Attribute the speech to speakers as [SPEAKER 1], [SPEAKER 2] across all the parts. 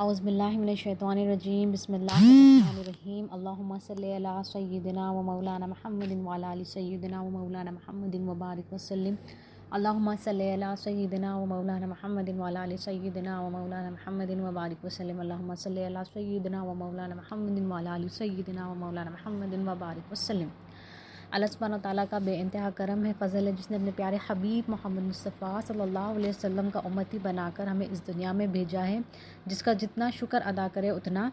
[SPEAKER 1] اعوذ باللہ من الشیطان الرجیم بسم اللہ الرحمن الرحیم اللہم صلی علی سیدنا و مولانا محمد وعلی آل سیدنا و مولانا محمد وبارک وسلم اللہم صلی علی سیدنا و مولانا محمد وعلی آل سیدنا و مولانا محمد وبارک وسلم اللہم صلی علی سیدنا و مولانا محمد وعلی آل سیدنا و مولانا محمد وبارک وسلم۔ اللہ سبحانہ تعالیٰ کا بے انتہا کرم ہے، فضل ہے، جس نے اپنے پیارے حبیب محمد مصطفیٰ صلی اللہ علیہ وسلم کا امتی بنا کر ہمیں اس دنیا میں بھیجا ہے، جس کا جتنا شکر ادا کرے اتنا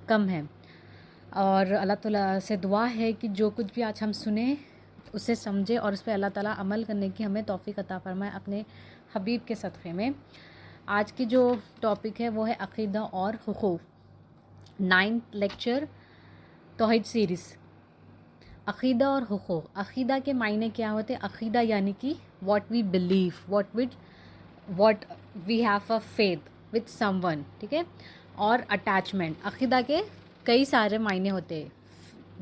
[SPEAKER 1] کم ہے۔ اور اللہ تعالیٰ سے دعا ہے کہ جو کچھ بھی آج ہم سنیں اسے سمجھے اور اس پہ اللہ تعالیٰ عمل کرنے کی ہمیں توفیق عطا فرمائے اپنے حبیب کے صدقے میں۔ آج کی جو ٹاپک ہے وہ ہے عقیدہ اور حقوق، 9th لیکچر توحید سیریز۔ عقیدہ اور حقوق۔ عقیدہ کے معنی کیا ہوتے ہیں؟ عقیدہ یعنی کہ what we believe, what we have a faith with someone, ٹھیک ہے۔ اور اٹیچمنٹ، عقیدہ کے کئی سارے معنی ہوتے ہیں،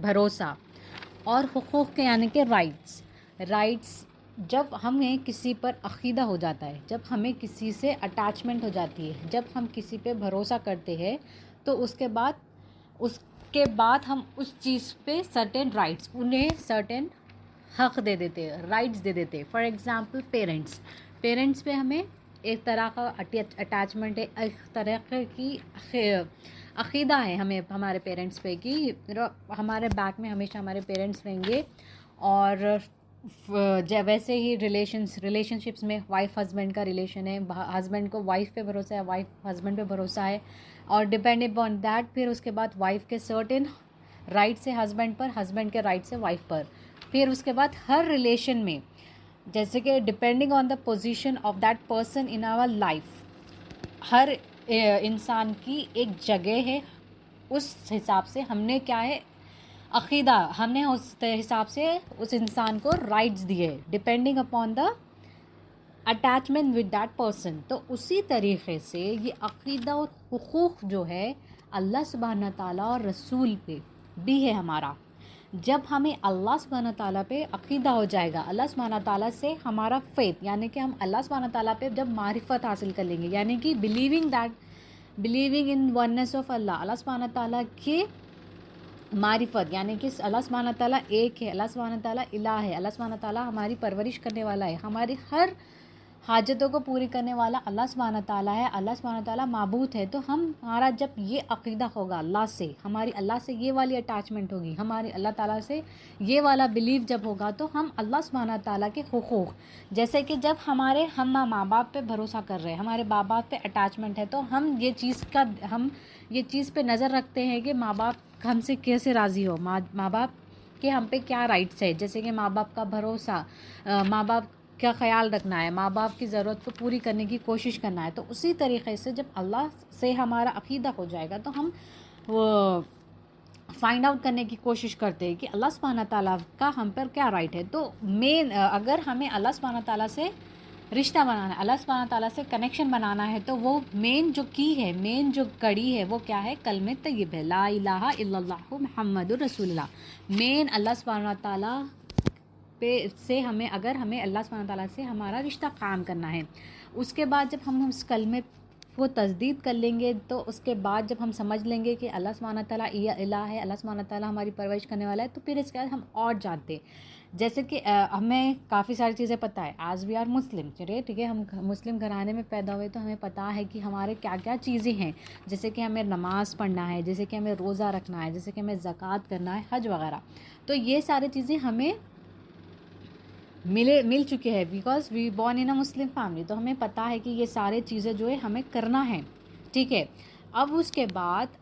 [SPEAKER 1] بھروسہ۔ اور حقوق کے یعنی کہ رائٹس جب ہمیں کسی پر عقیدہ ہو جاتا ہے، جب ہمیں کسی سے اٹیچمنٹ ہو جاتی ہے، جب ہم کسی پہ بھروسہ کرتے ہیں تو اس کے بعد ہم اس چیز پہ سرٹن رائٹس، انہیں سرٹن حق دے دیتے، رائٹس دے دیتے۔ فار ایگزامپل پیرنٹس پہ ہمیں ایک طرح کا اٹیچمنٹ ہے، ایک طرح کی عقیدہ ہے ہمیں ہمارے پیرنٹس پہ کہ ہمارے بیک میں ہمیشہ ہمارے پیرنٹس رہیں گے۔ اور ویسے ہی ریلیشن شپس میں وائف ہسبینڈ کا ریلیشن ہے، ہسبینڈ کو وائف پہ بھروسہ ہے، وائف ہسبینڈ پہ بھروسہ ہے، اور ڈپینڈ اپون دیٹ پھر اس کے بعد وائف کے سرٹن رائٹس ہے ہسبینڈ پر، ہسبینڈ کے رائٹس ہے وائف پر۔ پھر اس کے بعد ہر ریلیشن میں جیسے کہ depending on the position of that person in our life, ہر انسان کی ایک جگہ ہے، اس حساب سے ہم نے کیا ہے عقیدہ، ہم نے اس حساب سے اس انسان کو رائٹس دیے depending upon the attachment with that person. تو اسی طریقے سے یہ عقیدہ اور حقوق جو ہے اللہ سبحانہ تعالیٰ اور رسول پہ بھی ہے ہمارا۔ جب ہمیں اللہ سبحانہ تعالیٰ پہ عقیدہ ہو جائے گا، اللہ سبحانہ تعالیٰ سے ہمارا فیتھ یعنی کہ ہم اللہ سبحانہ تعالیٰ پہ جب معرفت حاصل کر لیں گے، یعنی کہ بلیونگ ان وننس آف اللہ سبحانہ تعالیٰ کی معرفت، یعنی کہ اللہ سبحانہ تعالیٰ ایک ہے، اللہ سبحانہ تعالیٰ الہ ہے، اللہ سبحانہ تعالیٰ ہماری پرورش کرنے والا ہے، ہماری ہر حاجتوں کو پوری کرنے والا اللہ سبحانہ تعالیٰ ہے، اللہ سبحانہ تعالیٰ معبود ہے۔ تو ہمارا جب یہ عقیدہ ہوگا اللہ سے، ہماری اللہ سے یہ والی اٹیچمنٹ ہوگی، ہماری اللہ تعالیٰ سے یہ والا بلیو جب ہوگا، تو ہم اللہ سبحانہ تعالیٰ کے حقوق، جیسے کہ جب ہم ماں باپ پہ بھروسہ کر رہے ہیں، ہمارے ماں باپ پہ اٹیچمنٹ ہے، تو ہم یہ چیز پہ نظر رکھتے ہیں کہ ماں باپ ہم سے کیسے راضی ہو، ماں باپ کے ہم پہ کیا رائٹس ہے، جیسے کہ ماں باپ کا بھروسہ، ماں باپ کا خیال رکھنا ہے، ماں باپ کی ضرورت کو پوری کرنے کی کوشش کرنا ہے۔ تو اسی طریقے سے جب اللہ سے ہمارا عقیدہ ہو جائے گا تو ہم وہ فائنڈ آؤٹ کرنے کی کوشش کرتے ہیں کہ اللہ سبحانہ تعالیٰ کا ہم پر کیا رائٹ ہے۔ تو اگر ہمیں اللہ سبحانہ تعالیٰ سے رشتہ بنانا ہے، اللہ سبحانہ تعالیٰ سے کنیکشن بنانا ہے، تو وہ مین جو کی ہے، مین جو کڑی ہے وہ کیا ہے؟ کلمہ طیب ہے، لا الہ الا اللہ محمد رسول اللہ۔ مین اللہ سبحانہ تعالیٰ اگر ہمیں اللہ سبحانہ تعالیٰ سے ہمارا رشتہ قائم کرنا ہے، اس کے بعد جب ہم اس کلمے کو تجدید کر لیں گے، تو اس کے بعد جب ہم سمجھ لیں گے کہ اللہ سبحانہ تعالیٰ الہ ہے، اللہ سبحانہ تعالیٰ ہماری پرورش کرنے والا ہے، تو پھر اس کے بعد ہم اور جانتے ہیں، جیسے کہ ہمیں کافی ساری چیزیں پتہ ہے، آج وی آر مسلم، ٹھیک ہے، ہم مسلم گھرانے میں پیدا ہوئے تو ہمیں پتہ ہے کہ ہمارے کیا کیا چیزیں ہیں، جیسے کہ ہمیں نماز پڑھنا ہے، جیسے کہ ہمیں روزہ رکھنا ہے، جیسے کہ ہمیں زکوٰۃ کرنا ہے، حج وغیرہ۔ تو یہ ساری چیزیں ہمیں مل چکے ہیں، because we born in a Muslim family, تو ہمیں پتہ ہے کہ یہ سارے چیزیں جو ہے ہمیں کرنا ہے، ٹھیک ہے۔ اب اس کے بعد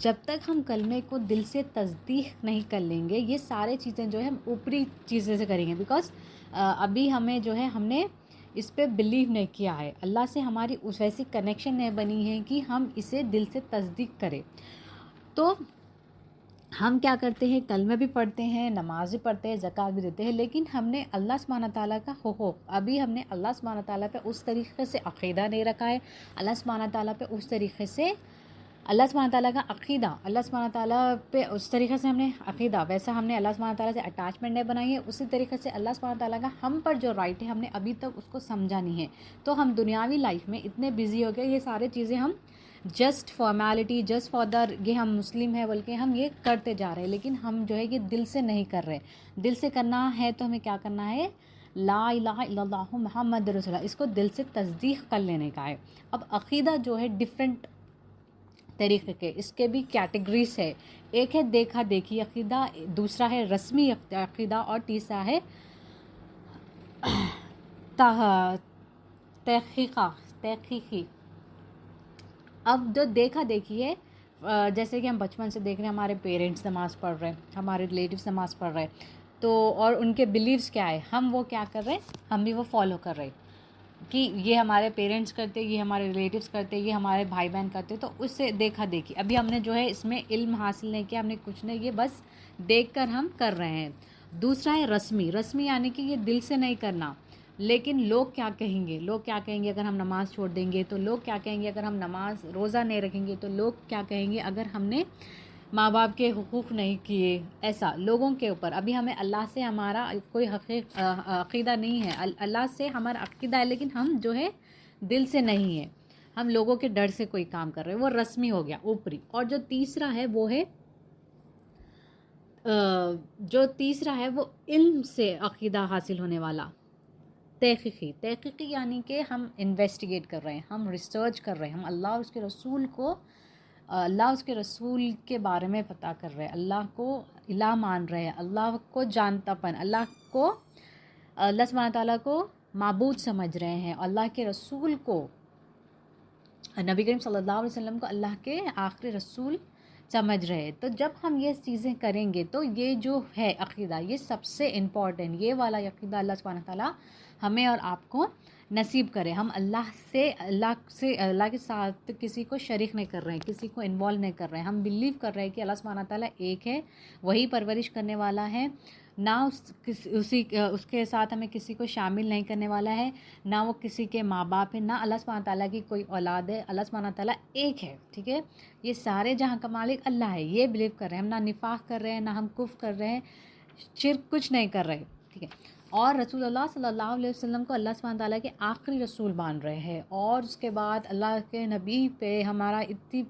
[SPEAKER 1] جب تک ہم کلمے کو دل سے تصدیق نہیں کر لیں گے، یہ سارے چیزیں جو ہے ہم اوپری چیزیں سے کریں گے، بیکاز ابھی ہمیں جو ہے ہم نے اس پہ بلیو نہیں کیا ہے، اللہ سے ہماری اس ویسی کنیکشن نہیں بنی ہے کہ ہم اسے دل سے تصدیق کریں۔ تو ہم کیا کرتے ہیں؟ کلمہ بھی پڑھتے ہیں، نماز بھی پڑھتے ہیں، زکوٰۃ بھی دیتے ہیں، لیکن ہم نے اللہ سبحانہ تعالیٰ کا حقوق، ابھی ہم نے اللہ سبحانہ تعالیٰ پہ اس طریقے سے عقیدہ نہیں رکھا ہے، اللہ سبحانہ تعالیٰ پہ اس طریقے سے اللہ سبحانہ تعالیٰ کا عقیدہ، اللہ سبحانہ تعالیٰ پہ اس طریقے سے ہم نے عقیدہ، ویسا ہم نے اللہ سبحانہ تعالیٰ سے اٹیچمنٹ نہیں بنائی ہے، اسی طریقے سے اللہ سبحانہ تعالیٰ کا ہم پر جو رائٹ ہے ہم نے ابھی تک اس کو سمجھا نہیں ہے۔ تو ہم دنیاوی لائف میں اتنے بزی ہو گئے، یہ سارے چیزیں ہم just formality, just for the یہ ہم مسلم ہیں بلکہ ہم یہ کرتے جا رہے ہیں، لیکن ہم جو ہے یہ دل سے نہیں کر رہے. دل سے کرنا ہے تو ہمیں کیا کرنا ہے؟ لا الہ الا اللہ محمد رسول اللہ، اس کو دل سے تصدیق کر لینے کا ہے. اب عقیدہ جو ہے ڈفرینٹ طریقے کے، اس کے بھی کیٹیگریز ہے. ایک ہے دیکھا دیکھی عقیدہ، دوسرا ہے رسمی عقیدہ، اور تیسرا ہے تحقیقی. اب جو دیکھا دیکھی ہے، جیسے کہ ہم بچپن سے دیکھ رہے ہیں ہمارے پیرنٹس نماز پڑھ رہے ہیں، ہمارے ریلیٹیوس نماز پڑھ رہے ہیں، تو اور ان کے بلیفس کیا ہے، ہم وہ کیا کر رہے ہیں، ہم بھی وہ فالو کر رہے ہیں کہ یہ ہمارے پیرنٹس کرتے، یہ ہمارے ریلیٹیوس کرتے، یہ ہمارے بھائی بہن کرتے، تو اس سے دیکھا دیکھی. ابھی ہم نے جو ہے اس میں علم حاصل نہیں کیا، ہم نے کچھ نہیں، یہ بس دیکھ کر ہم کر رہے ہیں. دوسرا ہے رسمی. رسمی یعنی کہ یہ دل سے نہیں کرنا، لیکن لوگ کیا کہیں گے، لوگ کیا کہیں گے اگر ہم نماز چھوڑ دیں گے، تو لوگ کیا کہیں گے اگر ہم نماز روزہ نہیں رکھیں گے، تو لوگ کیا کہیں گے اگر ہم نے ماں باپ کے حقوق نہیں کیے. ایسا لوگوں کے اوپر. ابھی ہمیں اللہ سے ہمارا کوئی عقیدہ نہیں ہے، اللہ سے ہمارا عقیدہ ہے، لیکن ہم جو ہے دل سے نہیں ہے، ہم لوگوں کے ڈر سے کوئی کام کر رہے ہیں، وہ رسمی ہو گیا، اوپری. اور جو تیسرا ہے وہ علم سے عقیدہ حاصل ہونے والا، تحقیقی یعنی کہ ہم انویسٹیگیٹ کر رہے ہیں، ہم ریسرچ کر رہے ہیں، ہم اللہ اور اس کے رسول کے بارے میں پتہ کر رہے ہیں، اللہ کو الہ مان رہے ہیں، اللہ کو جانتا پن، اللہ سبحانہ تعالیٰ کو معبود سمجھ رہے ہیں، اللہ کے رسول کو، نبی کریم صلی اللہ علیہ وسلم کو اللہ کے آخری رسول سمجھ رہے ہیں. تو جب ہم یہ چیزیں کریں گے تو یہ جو ہے عقیدہ، یہ سب سے امپورٹنٹ، یہ والا عقیدہ اللہ سبحانہ تعالیٰ ہمیں اور آپ کو نصیب کرے. ہم اللہ کے ساتھ کسی کو شریک نہیں کر رہے ہیں، کسی کو انوالو نہیں کر رہے ہیں. ہم بلیو کر رہے ہیں کہ اللہ سبحانہ تعالیٰ ایک ہے، وہی پرورش کرنے والا ہے، نہ اس کے ساتھ ہمیں کسی کو شامل نہیں کرنے والا ہے، نہ وہ کسی کے ماں باپ ہیں، نہ اللہ سبحانہ تعالیٰ کی کوئی اولاد ہے. اللہ سبحانہ تعالیٰ ایک ہے، ٹھیک ہے. یہ سارے جہاں کا مالک اللہ ہے، یہ بلیو کر رہے ہیں. ہم نہ نفاق کر رہے ہیں، نہ ہم کفر کر رہے ہیں، شرک کچھ نہیں کر رہے، ٹھیک ہے. اور رسول اللہ صلی اللہ علیہ وسلم کو اللہ سبحانہ تعالیٰ کے آخری رسول مان رہے ہیں. اور اس کے بعد اللہ کے نبی پہ ہمارا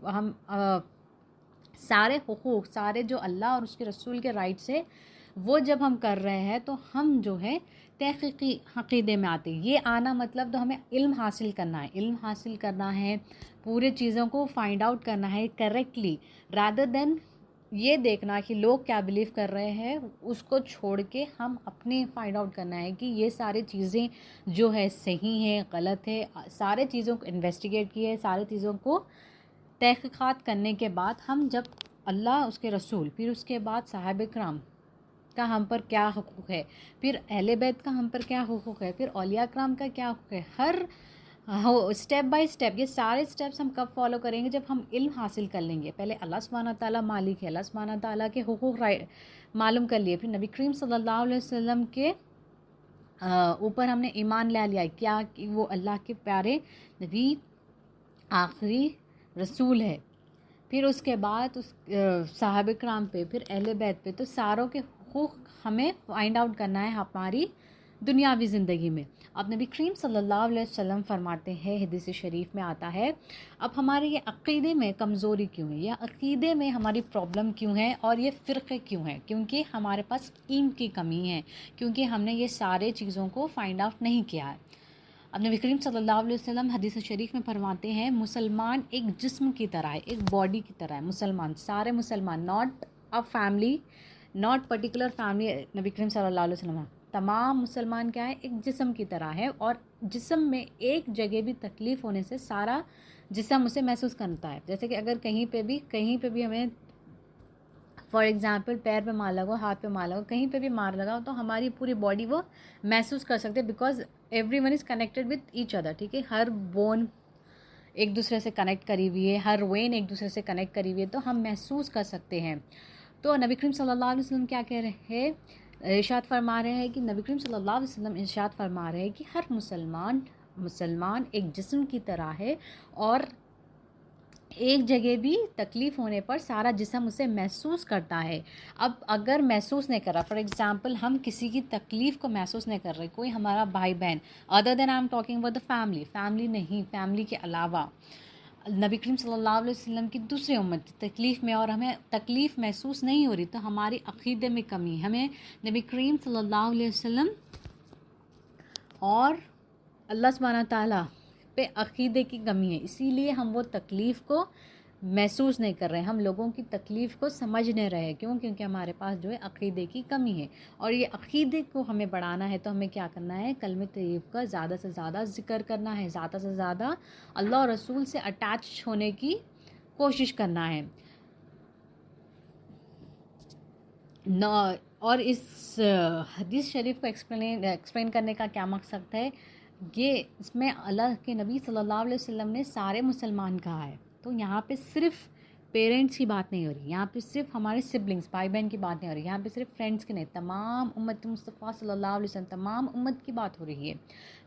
[SPEAKER 1] ہم سارے حقوق، سارے جو اللہ اور اس کے رسول کے رائٹس ہے، وہ جب ہم کر رہے ہیں تو ہم جو ہے تحقیقی عقیدے میں آتے ہیں. یہ آنا مطلب تو ہمیں علم حاصل کرنا ہے، علم حاصل کرنا ہے، پورے چیزوں کو فائنڈ آؤٹ کرنا ہے کریکٹلی، رادر دین یہ دیکھنا کہ لوگ کیا بلیو کر رہے ہیں، اس کو چھوڑ کے ہم اپنے فائنڈ آؤٹ کرنا ہے کہ یہ ساری چیزیں جو ہے صحیح ہیں، غلط ہے. سارے چیزوں کو انویسٹیگیٹ کیے، سارے چیزوں کو تحقیقات کرنے کے بعد ہم جب اللہ، اس کے رسول، پھر اس کے بعد صحابہ کرام کا ہم پر کیا حقوق ہے، پھر اہل بیت کا ہم پر کیا حقوق ہے، پھر اولیاء کرام کا کیا حقوق ہے، ہر اسٹیپ بائی اسٹیپ، یہ سارے اسٹیپس ہم کب فالو کریں گے؟ جب ہم علم حاصل کر لیں گے. پہلے اللہ سبحانہ تعالیٰ مالک ہے، اللہ سبحانہ تعالیٰ کے حقوق معلوم کر لیے، پھر نبی کریم صلی اللہ علیہ وسلم کے اوپر ہم نے ایمان لے لیا کیا کہ وہ اللہ کے پیارے نبی، آخری رسول ہے. پھر اس کے بعد صحابہ کرام پہ، پھر اہل بیت پہ، تو ساروں کے حقوق ہمیں فائنڈ آؤٹ کرنا ہے ہماری دنیاوی زندگی میں. اب نبی کریم صلی اللہ علیہ وسلم فرماتے ہیں، حدیث شریف میں آتا ہے، اب ہمارے یہ عقیدے میں کمزوری کیوں ہے، یا عقیدے میں ہماری پرابلم کیوں ہے، اور یہ فرقے کیوں ہیں؟ کیونکہ ہمارے پاس علم کی کمی ہے، کیونکہ ہم نے یہ سارے چیزوں کو فائنڈ آؤٹ نہیں کیا ہے. اب نبی کریم صلی اللہ علیہ وسلم حدیث شریف میں فرماتے ہیں، مسلمان ایک جسم کی طرح ہے، ایک باڈی کی طرح ہے. مسلمان، سارے مسلمان، not a family, not particular family. نبی کریم صلی اللہ علیہ وسلم، تمام مسلمان کیا ہے؟ ایک جسم کی طرح ہے، اور جسم میں ایک جگہ بھی تکلیف ہونے سے سارا جسم اسے محسوس کرتا ہے. جیسے کہ اگر کہیں پہ بھی ہمیں فار ایگزامپل پیر پہ مار لگا، ہاتھ پہ مار لگا، کہیں پہ بھی مار لگا، تو ہماری پوری باڈی وہ محسوس کر سکتے، because every one is connected with each other, ٹھیک ہے. ہر بون ایک دوسرے سے کنیکٹ کری ہوئی ہے، ہر وین ایک دوسرے سے کنیکٹ کری ہوئی ہے، تو ہم محسوس کر سکتے ہیں. تو نبی کریم صلی اللہ علیہ وسلم کیا کہہ رہے ہیں؟ ارشاد فرما رہے ہیں کہ نبی کریم صلی اللہ علیہ وسلم ارشاد فرما رہے ہیں کہ ہر مسلمان ایک جسم کی طرح ہے، اور ایک جگہ بھی تکلیف ہونے پر سارا جسم اسے محسوس کرتا ہے. اب اگر محسوس نہیں کر رہا، فار ایگزامپل ہم کسی کی تکلیف کو محسوس نہیں کر رہے، کوئی ہمارا بھائی بہن، other than I am talking about the family نہیں، فیملی کے علاوہ نبی کریم صلی اللہ علیہ وسلم کی دوسری امت تکلیف میں اور ہمیں تکلیف محسوس نہیں ہو رہی، تو ہماری عقیدے میں کمی، ہمیں نبی کریم صلی اللہ علیہ وسلم اور اللہ سبحانہ تعالیٰ پہ عقیدے کی کمی ہے، اسی لیے ہم وہ تکلیف کو محسوس نہیں کر رہے، ہم لوگوں کی تکلیف کو سمجھ نہیں رہے، کیونکہ ہمارے پاس جو ہے عقیدے کی کمی ہے، اور یہ عقیدے کو ہمیں بڑھانا ہے تو ہمیں کیا کرنا ہے، کلمہ طیب کا زیادہ سے زیادہ ذکر کرنا ہے، زیادہ سے زیادہ اللہ اور رسول سے اٹیچ ہونے کی کوشش کرنا ہے۔ اور اس حدیث شریف کو ایکسپلین کرنے کا کیا مقصد ہے، یہ اس میں اللہ کے نبی صلی اللہ علیہ وسلم نے سارے مسلمان کہا ہے، تو یہاں پہ صرف پیرنٹس کی بات نہیں ہو رہی، یہاں پہ صرف ہمارے سبلنگس بھائی بہن کی بات نہیں ہو رہی، یہاں پہ صرف فرینڈس کی نہیں، تمام امت مصطفیٰ صلی اللہ علیہ وسلم، تمام امت کی بات ہو رہی ہے۔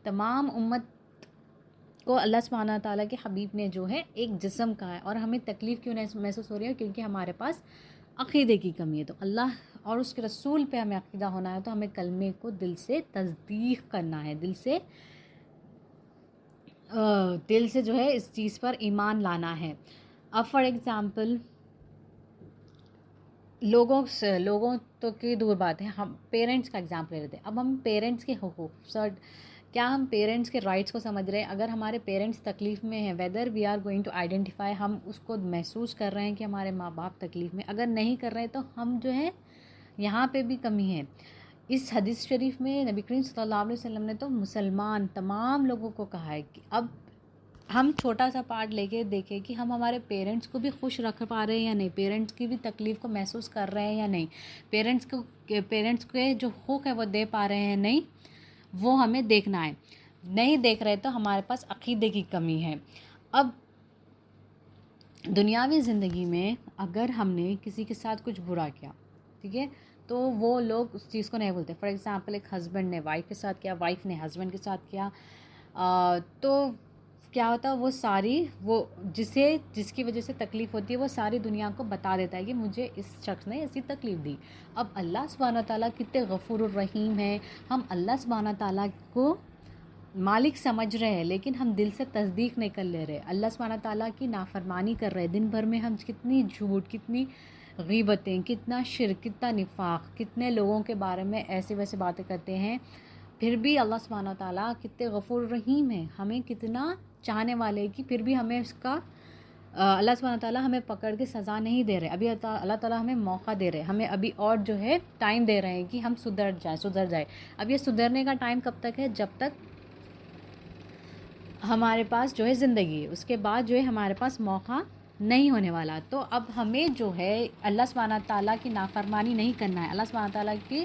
[SPEAKER 1] تمام امت کو اللہ سبحانہ تعالیٰ کے حبیب نے جو ہے ایک جسم کہا ہے، اور ہمیں تکلیف کیوں نہیں محسوس ہو رہی ہے، کیونکہ ہمارے پاس عقیدے کی کمی ہے۔ تو اللہ اور اس کے رسول پہ ہمیں عقیدہ ہونا ہے، تو ہمیں کلمے کو دل سے تصدیق کرنا ہے، دل سے جو ہے اس چیز پر ایمان لانا ہے۔ اب فار ایگزامپل لوگوں تو کی دور بات ہے، ہم پیرنٹس کا ایگزامپل لے لیتے ہیں۔ اب ہم پیرنٹس کے حقوق، کیا ہم پیرنٹس کے رائٹس کو سمجھ رہے ہیں؟ اگر ہمارے پیرنٹس تکلیف میں ہیں، whether we are going to identify, ہم اس کو محسوس کر رہے ہیں کہ ہمارے ماں باپ تکلیف میں، اگر نہیں کر رہے تو ہم جو ہے یہاں پہ بھی کمی ہے۔ اس حدیث شریف میں نبی کریم صلی اللہ علیہ وسلم نے تو مسلمان تمام لوگوں کو کہا ہے کہ اب ہم چھوٹا سا پارٹ لے کے دیکھیں کہ ہم ہمارے پیرنٹس کو بھی خوش رکھ پا رہے ہیں یا نہیں، پیرنٹس کی بھی تکلیف کو محسوس کر رہے ہیں یا نہیں، پیرنٹس کے جو حقوق ہے وہ دے پا رہے ہیں نہیں، وہ ہمیں دیکھنا ہے۔ نہیں دیکھ رہے تو ہمارے پاس عقیدے کی کمی ہے۔ اب دنیاوی زندگی میں اگر ہم نے کسی کے ساتھ کچھ برا کیا، ٹھیک ہے، تو وہ لوگ اس چیز کو نہیں بولتے۔ فار ایگزامپل ایک ہسبینڈ نے وائف کے ساتھ کیا، وائف نے ہسبینڈ کے ساتھ کیا، تو کیا ہوتا ہے، وہ جس کی وجہ سے تکلیف ہوتی ہے وہ ساری دنیا کو بتا دیتا ہے کہ مجھے اس شخص نے ایسی تکلیف دی۔ اب اللہ سبحانہ تعالیٰ کتنے غفور الرحیم ہیں، ہم اللہ سبحانہ تعالیٰ کو مالک سمجھ رہے ہیں لیکن ہم دل سے تصدیق نہیں کر لے رہے، اللہ سبحانہ تعالیٰ کی نافرمانی کر رہے، دن بھر میں ہم کتنی جھوٹ، کتنی غیبتیں، کتنا شرک، کتنا نفاق، کتنے لوگوں کے بارے میں ایسے ویسے باتیں کرتے ہیں، پھر بھی اللہ سبحانہ تعالیٰ کتنے غفور الرحیم ہیں، ہمیں کتنا چاہنے والے کہ پھر بھی ہمیں اس کا اللہ سبحانہ تعالیٰ ہمیں پکڑ کے سزا نہیں دے رہے، ابھی اللہ تعالیٰ ہمیں موقع دے رہے، ہمیں ابھی اور جو ہے ٹائم دے رہے ہیں کہ ہم سدھر جائے۔ اب یہ سدھرنے کا ٹائم کب تک ہے؟ جب تک ہمارے پاس جو ہے زندگی ہے، اس کے بعد جو ہے ہمارے پاس موقع نہیں ہونے والا۔ تو اب ہمیں جو ہے اللہ سبحانہ تعالیٰ کی نافرمانی نہیں کرنا ہے، اللہ سبحانہ تعالیٰ کی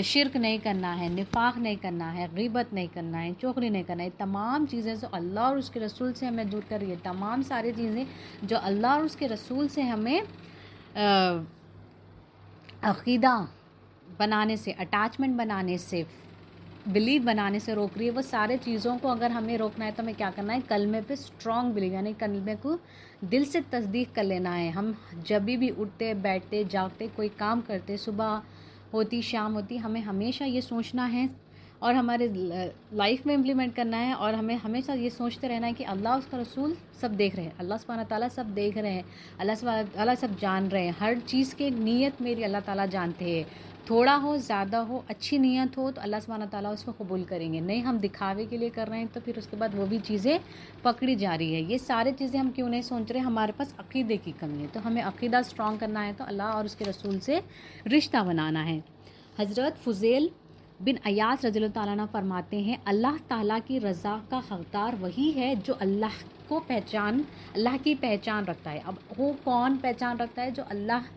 [SPEAKER 1] شرک نہیں کرنا ہے، نفاق نہیں کرنا ہے، غیبت نہیں کرنا ہے، چغلی نہیں کرنا ہے، تمام چیزیں جو اللہ اور اس کے رسول سے ہمیں دور کر رہی ہے، تمام ساری چیزیں جو اللہ اور اس کے رسول سے ہمیں عقیدہ بنانے سے، اٹیچمنٹ بنانے سے، بلیو بنانے سے روک رہی ہے، وہ سارے چیزوں کو اگر ہمیں روکنا ہے تو ہمیں کیا کرنا ہے؟ کلمے پہ اسٹرانگ بلیو، یعنی کلمے کو دل سے تصدیق کر لینا ہے۔ ہم جب بھی اٹھتے بیٹھتے جاگتے کوئی کام کرتے، صبح ہوتی شام ہوتی، ہمیں ہمیشہ یہ سوچنا ہے اور ہمارے لائف میں امپلیمنٹ کرنا ہے، اور ہمیں ہمیشہ یہ سوچتے رہنا ہے کہ اللہ اس کا رسول سب دیکھ رہے ہیں، اللہ سبحانہ تعالیٰ سب دیکھ رہے ہیں، اللہ سبحانہ تعالیٰ سب جان رہے ہیں، ہر چیز کی نیت میری اللہ تعالیٰ جانتے ہیں، تھوڑا ہو زیادہ ہو، اچھی نیت ہو تو اللہ سبحانہ تعالیٰ اس کو قبول کریں گے، نہیں ہم دکھاوے کے لیے کر رہے ہیں تو پھر اس کے بعد وہ بھی چیزیں پکڑی جا رہی ہے۔ یہ سارے چیزیں ہم کیوں نہیں سوچ رہے؟ ہمارے پاس عقیدے کی کمی ہے، تو ہمیں عقیدہ اسٹرانگ کرنا ہے تو اللہ اور اس کے رسول سے رشتہ بنانا ہے۔ حضرت فضیل بن عیاض رضی اللہ تعالیٰ عنہ فرماتے ہیں، اللہ تعالیٰ کی رضا کا حقدار وہی ہے جو اللہ کی پہچان رکھتا ہے۔ اب وہ کون پہچان رکھتا ہے؟ جو اللہ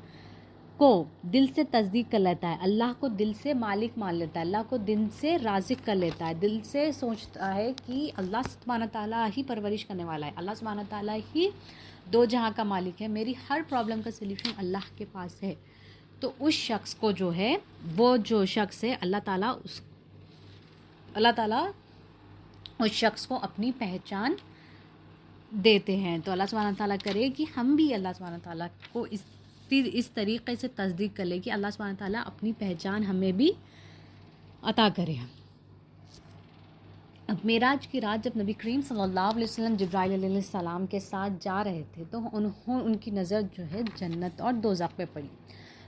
[SPEAKER 1] کو دل سے تصدیق کر لیتا ہے، اللہ کو دل سے مالک مان لیتا ہے، اللہ کو دل سے رازق کر لیتا ہے، دل سے سوچتا ہے کہ اللہ سبحانہ تعالیٰ ہی پرورش کرنے والا ہے، اللہ سبحانہ تعالیٰ ہی دو جہاں کا مالک ہے، میری ہر پرابلم کا سلیوشن اللہ کے پاس ہے، تو اس شخص کو جو ہے، وہ جو شخص ہے، اللہ تعالیٰ اس شخص کو اپنی پہچان دیتے ہیں۔ تو اللہ سبحانہ تعالیٰ کرے کہ ہم بھی اللہ سبحانہ تعالیٰ کو اس طریقے سے تصدیق کر لے کہ اللہ سبحانہ تعالیٰ اپنی پہچان ہمیں بھی عطا کرے۔ اب معراج کی رات جب نبی کریم صلی اللہ علیہ وسلم جبرائیل علیہ السلام کے ساتھ جا رہے تھے تو ان کی نظر جو ہے جنت اور دوزخ پہ پڑی.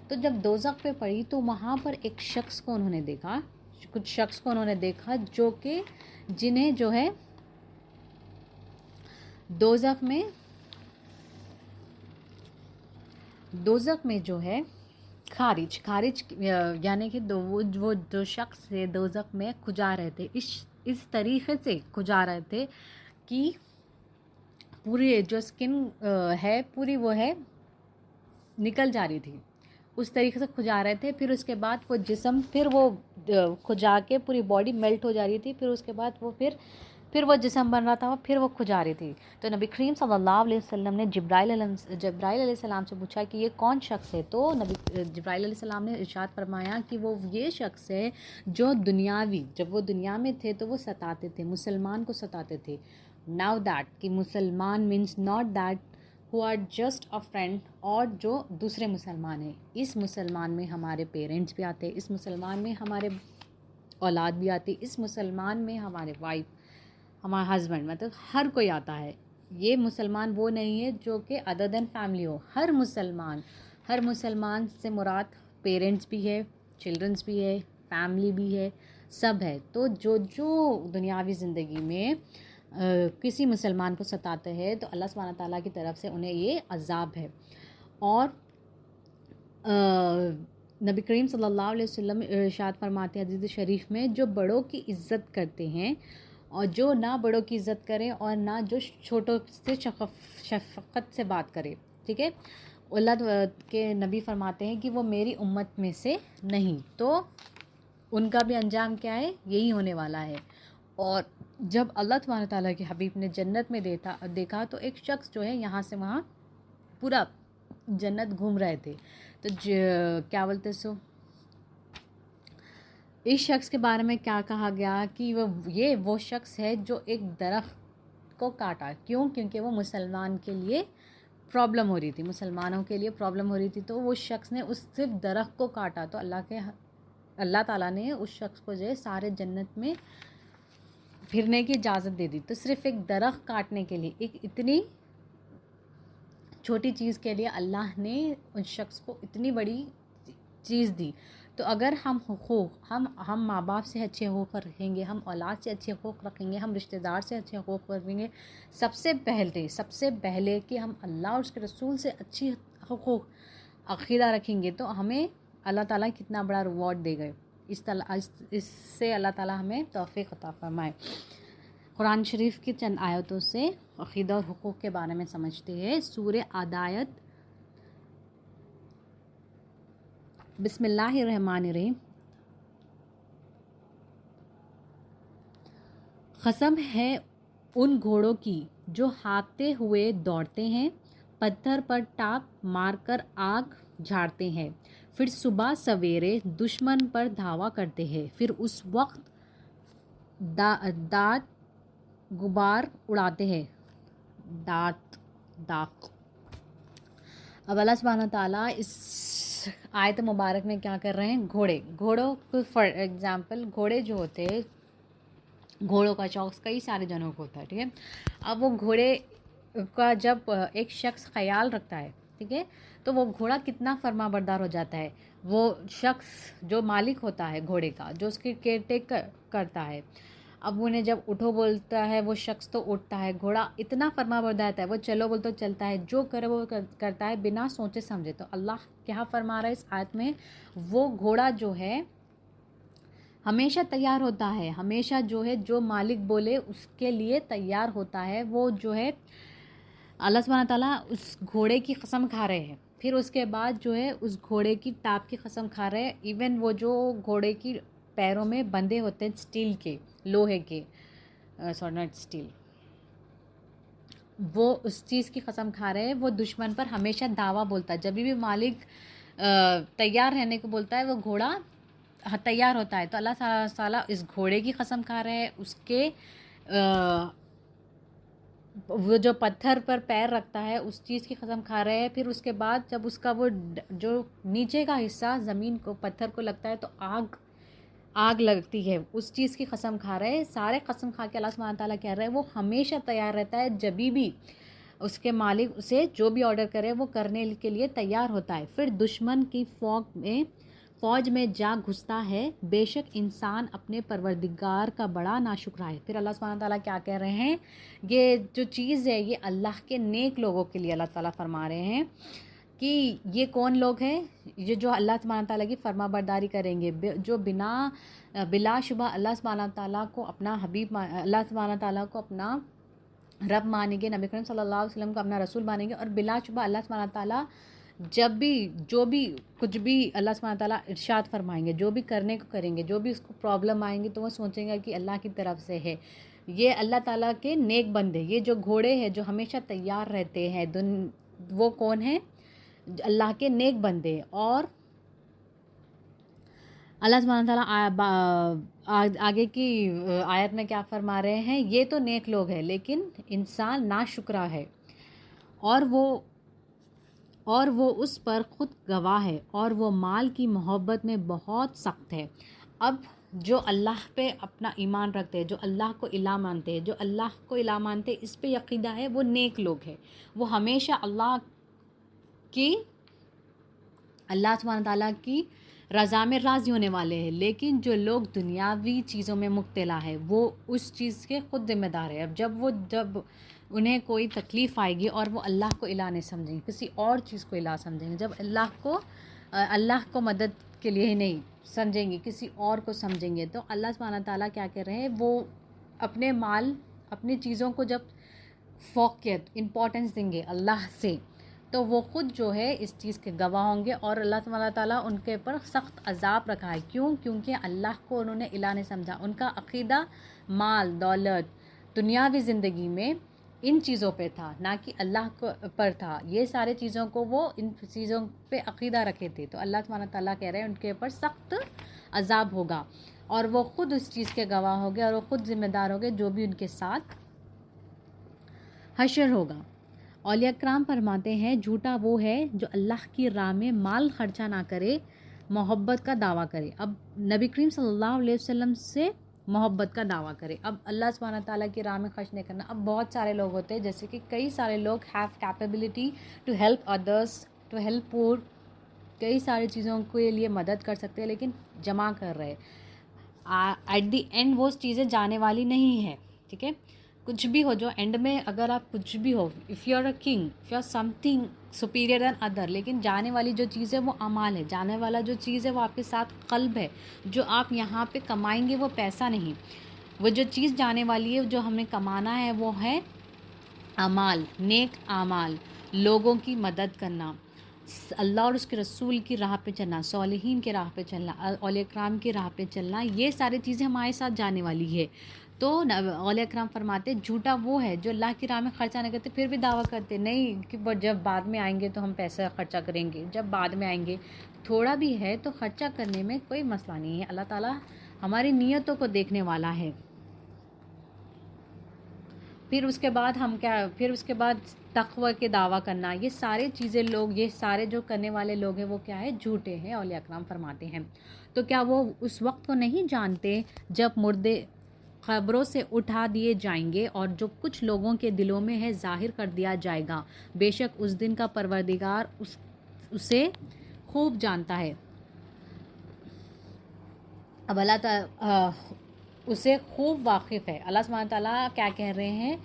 [SPEAKER 1] تو جب دوزخ پہ پڑی تو وہاں پر ایک شخص کو انہوں نے دیکھا، کچھ شخص کو انہوں نے دیکھا جو کہ جنہیں جو ہے دوزخ میں جو ہے خارج یعنی کہ وہ جو شخص ہے دوزخ میں کھجا رہے تھے، اس طریقے سے کھجا رہے تھے کہ پوری جو اسکن ہے پوری وہ ہے نکل جا رہی تھی، اس طریقے سے کھجا رہے تھے. پھر اس کے بعد وہ جسم پھر وہ کھجا کے پوری باڈی میلٹ ہو جا رہی تھی. پھر اس کے بعد وہ پھر وہ جسم بن رہا تھا، پھر وہ کھجا رہی تھی. تو نبی کریم صلی اللہ علیہ وسلم نے جبرائیل علیہ السلام سے پوچھا کہ یہ کون شخص ہے؟ تو جبرائیل علیہ السلام نے ارشاد فرمایا کہ وہ یہ شخص ہے جو جب وہ دنیا میں تھے تو وہ ستاتے تھے، مسلمان کو ستاتے تھے. ناؤ دیٹ کہ مسلمان means not that who are just a friend، اور جو دوسرے مسلمان ہیں. اس مسلمان میں ہمارے پیرنٹس بھی آتے، اس مسلمان میں ہمارے اولاد بھی آتی، اس مسلمان میں ہمارے وائف، ہمارا ہسبینڈ، مطلب ہر کوئی آتا ہے. یہ مسلمان وہ نہیں ہے جو کہ ادر دین فیملی ہو. ہر مسلمان سے مراد پیرنٹس بھی ہے، چلڈرنس بھی ہے، فیملی بھی ہے، سب ہے. تو جو دنیاوی زندگی میں کسی مسلمان کو ستاتے ہیں تو اللہ سبحانہ تعالیٰ کی طرف سے انہیں یہ عذاب ہے. اور نبی کریم صلی اللہ علیہ وسلم ارشاد فرماتے ہیں حدیث شریف میں، جو بڑوں کی عزت کرتے ہیں اور جو نہ بڑوں کی عزت کرے اور نہ جو چھوٹوں سے شفقت سے بات کرے، ٹھیک ہے، اللہ کے نبی فرماتے ہیں کہ وہ میری امت میں سے نہیں. تو ان کا بھی انجام کیا ہے؟ یہی ہونے والا ہے. اور جب اللہ تبارک تعالیٰ کے حبیب نے جنت میں دیکھا تو ایک شخص جو ہے یہاں سے وہاں پورا جنت گھوم رہے تھے. تو کیا بولتے سو اس شخص کے بارے میں کیا کہا گیا کہ وہ شخص ہے جو ایک درخت کو کاٹا. کیونکہ وہ مسلمان کے لیے پرابلم ہو رہی تھی، مسلمانوں کے لیے پرابلم ہو رہی تھی. تو وہ شخص نے اس صرف درخت کو کاٹا تو اللہ تعالیٰ نے اس شخص کو جو ہے سارے جنت میں پھرنے کی اجازت دے دی. تو صرف ایک درخت کاٹنے کے لیے، ایک اتنی چھوٹی چیز کے لیے اللہ نے اس شخص کو اتنی بڑی چیز دی. تو اگر ہم ماں باپ سے اچھے حقوق رکھیں گے، ہم اولاد سے اچھے حقوق رکھیں گے، ہم رشتہ دار سے اچھے حقوق رکھیں گے، سب سے پہلے کہ ہم اللہ اور اس کے رسول سے اچھی حقوق عقیدہ رکھیں گے تو ہمیں اللہ تعالیٰ کتنا بڑا ریوارڈ دے گئے. اس سے اللہ تعالیٰ ہمیں توفیق عطا فرمائے. قرآن شریف کی چند آیتوں سے عقیدہ اور حقوق کے بارے میں سمجھتے ہیں. سورہ عدایت، بسم اللہ الرحمن الرحیم. قسم ہے ان گھوڑوں کی جو ہانکتے ہوئے دوڑتے ہیں، پتھر پر ٹاپ مار کر آگ جھاڑتے ہیں، پھر صبح سویرے دشمن پر دھاوا کرتے ہیں، پھر اس وقت دات غبار اڑاتے ہیں. داغ. اب اللہ سبحانہ تعالیٰ اس آیت مبارک میں کیا کر رہے ہیں؟ گھوڑوں کو فار ایگزامپل گھوڑے جو ہوتے ہیں، گھوڑوں کا شوق کئی سارے جنوں کو ہوتا ہے، ٹھیک ہے. اب وہ گھوڑے کا جب ایک شخص خیال رکھتا ہے، ٹھیک ہے، تو وہ گھوڑا کتنا فرما بردار ہو جاتا ہے. وہ شخص جو مالک ہوتا ہے گھوڑے کا، جو اس کی کیئر ٹیک کرتا ہے، اب انہیں جب اٹھو بولتا ہے وہ شخص تو اٹھتا ہے. گھوڑا اتنا فرما بردار رہتا ہے، وہ چلو بول تو چلتا ہے، جو کرے وہ کرتا ہے بنا سوچے سمجھے. تو اللہ کیا فرما رہا ہے اس آیت میں؟ وہ گھوڑا جو ہے ہمیشہ تیار ہوتا ہے، ہمیشہ جو ہے جو مالک بولے اس کے لیے تیار ہوتا ہے. وہ جو ہے اللہ سبحانہ تعالیٰ اس گھوڑے کی قسم کھا رہے ہیں، پھر اس کے بعد جو ہے اس گھوڑے کی ٹاپ کی قسم کھا رہے ہیں. ایون وہ جو گھوڑے کی پیروں میں بندھے ہوتے ہیں اسٹیل کے، لوہے کے، ناٹ اسٹیل، وہ اس چیز کی قسم کھا رہے ہیں. وہ دشمن پر ہمیشہ دعویٰ بولتا ہے. جب بھی مالک تیار رہنے کو بولتا ہے وہ گھوڑا تیار ہوتا ہے. تو اللہ تعالیٰ اس گھوڑے کی قسم کھا رہے ہیں، اس کے وہ جو پتھر پر پیر رکھتا ہے اس چیز کی قسم کھا رہے ہیں. پھر اس کے بعد جب اس کا وہ جو نیچے کا حصہ زمین کو پتھر کو لگتا ہے تو آگ آگ لگتی ہے اس چیز کی قسم کھا رہے ہیں، سارے قسم کھا کے اللہ سبحانہ تعالیٰ کہہ رہے ہیں وہ ہمیشہ تیار رہتا ہے، جبھی بھی اس کے مالک اسے جو بھی آرڈر کرے وہ کرنے کے لیے تیار ہوتا ہے۔ پھر دشمن کی فوج میں جا گھستا ہے، بے شک انسان اپنے پروردگار کا بڑا ناشکرا ہے۔ پھر اللہ سبحانہ تعالیٰ کیا کہہ رہے ہیں، یہ جو چیز ہے یہ اللہ کے نیک لوگوں کے لیے اللہ تعالیٰ فرما رہے ہیں کہ یہ کون لوگ ہیں، یہ جو اللہ سبحانہ تعالیٰ کی فرما برداری کریں گے، جو بلا شبہ اللہ سبحانہ تعالیٰ کو اپنا حبیب، اللہ سبحانہ تعالیٰ کو اپنا رب مانیں گے، نبی کریم صلی اللہ علیہ وسلم کو اپنا رسول مانیں گے، اور بلا شبہ اللہ سبحانہ تعالیٰ جب بھی جو بھی کچھ بھی اللہ سبحانہ تعالیٰ ارشاد فرمائیں گے، جو بھی کرنے کو کریں گے، جو بھی اس کو پرابلم آئیں گے تو وہ سوچیں گے کہ اللہ کی طرف سے ہے۔ یہ اللہ تعالیٰ کے نیک بندے، یہ جو گھوڑے ہیں جو ہمیشہ تیار رہتے ہیں، وہ کون ہیں؟ اللہ کے نیک بندے۔ اور اللہ سبحانہ تعالیٰ آگے کی آیت میں کیا فرما رہے ہیں، یہ تو نیک لوگ ہیں لیکن انسان ناشکرا ہے، اور وہ اس پر خود گواہ ہے، اور وہ مال کی محبت میں بہت سخت ہے۔ اب جو اللہ پہ اپنا ایمان رکھتے ہیں، جو اللہ کو الہ مانتے ہیں، جو اللہ کو الہ مانتے ہیں، اس پہ عقیدہ ہے، وہ نیک لوگ ہیں، وہ ہمیشہ اللہ سبحانہ تعالیٰ کی رضا میں راضی ہونے والے ہیں۔ لیکن جو لوگ دنیاوی چیزوں میں مبتلا ہے وہ اس چیز کے خود ذمہ دار ہے۔ اب جب انہیں کوئی تکلیف آئے گی اور وہ اللہ کو الہ نہیں سمجھیں گے، کسی اور چیز کو الہ سمجھیں گے، جب اللہ کو مدد کے لیے ہی نہیں سمجھیں گے، کسی اور کو سمجھیں گے، تو اللہ سبحانہ تعالیٰ کیا کہہ رہے ہیں، وہ اپنے مال، اپنی چیزوں کو جب فوقیت، امپورٹنس دیں گے اللہ سے، تو وہ خود جو ہے اس چیز کے گواہ ہوں گے، اور اللہ سبحانہ تعالیٰ ان کے پر سخت عذاب رکھا ہے۔ کیونکہ اللہ کو انہوں نے الہ نہیں سمجھا، ان کا عقیدہ مال، دولت، دنیاوی زندگی میں ان چیزوں پہ تھا، نہ کہ اللہ پر تھا۔ یہ سارے چیزوں کو وہ ان چیزوں پہ عقیدہ رکھے تھے، تو اللہ سبحانہ تعالیٰ کہہ رہے ہیں ان کے اوپر سخت عذاب ہوگا، اور وہ خود اس چیز کے گواہ ہوگے، اور وہ خود ذمہ دار ہوگے جو بھی ان کے ساتھ حشر ہوگا۔ اولیاء کرام فرماتے ہیں جھوٹا وہ ہے جو اللہ کی راہ میں مال خرچہ نہ کرے، محبت کا دعویٰ کرے۔ اب نبی کریم صلی اللہ علیہ وسلم سے محبت کا دعویٰ کرے، اب اللہ سبحانہ تعالیٰ کی راہ میں خرچ نہیں کرنا۔ اب بہت سارے لوگ ہوتے ہیں، جیسے کہ کئی سارے لوگ have capability to help others, to help poor, کئی ساری چیزوں کے لیے مدد کر سکتے ہیں، لیکن جمع کر رہے، ایٹ دی اینڈ وہ چیزیں جانے والی نہیں ہے، ٹھیک ہے؟ کچھ بھی ہو، جو اینڈ میں اگر آپ کچھ بھی ہو، if you are a king, if you are something superior than other, لیکن جانے والی جو چیز ہے وہ اعمال ہے، جانے والا جو چیز ہے وہ آپ کے ساتھ قلب ہے، جو آپ یہاں پہ کمائیں گے وہ پیسہ نہیں، وہ جو چیز جانے والی ہے جو ہمیں کمانا ہے وہ ہے اعمال، نیک اعمال، لوگوں کی مدد کرنا، اللہ اور اس کے رسول کی راہ پہ چلنا، صالحین کی راہ پہ چلنا، اولیاء کرام کی راہ پہ چلنا، یہ ساری چیزیں ہمارے ساتھ جانے والی ہے۔ تو اولیاء کرام فرماتے جھوٹا وہ ہے جو اللہ کی راہ میں خرچہ نہیں کرتے، پھر بھی دعویٰ کرتے نہیں کہ جب بعد میں آئیں گے تو ہم پیسہ خرچہ کریں گے، جب بعد میں آئیں گے تھوڑا بھی ہے تو خرچہ کرنے میں کوئی مسئلہ نہیں ہے، اللہ تعالیٰ ہماری نیتوں کو دیکھنے والا ہے۔ پھر اس کے بعد تقوی کے دعویٰ کرنا، یہ سارے چیزیں یہ سارے جو کرنے والے لوگ ہیں وہ کیا ہے، جھوٹے ہیں۔ اولیاء کرام فرماتے ہیں تو کیا وہ اس وقت کو نہیں جانتے جب مردے قبروں سے اٹھا دیے جائیں گے اور جو کچھ لوگوں کے دلوں میں ہے ظاہر کر دیا جائے گا، بے شک اس دن کا پروردگار اسے خوب جانتا ہے۔ اب اللہ تعالیٰ اسے خوب واقف ہے۔ اللہ سبحانہ تعالیٰ کیا کہہ رہے ہیں،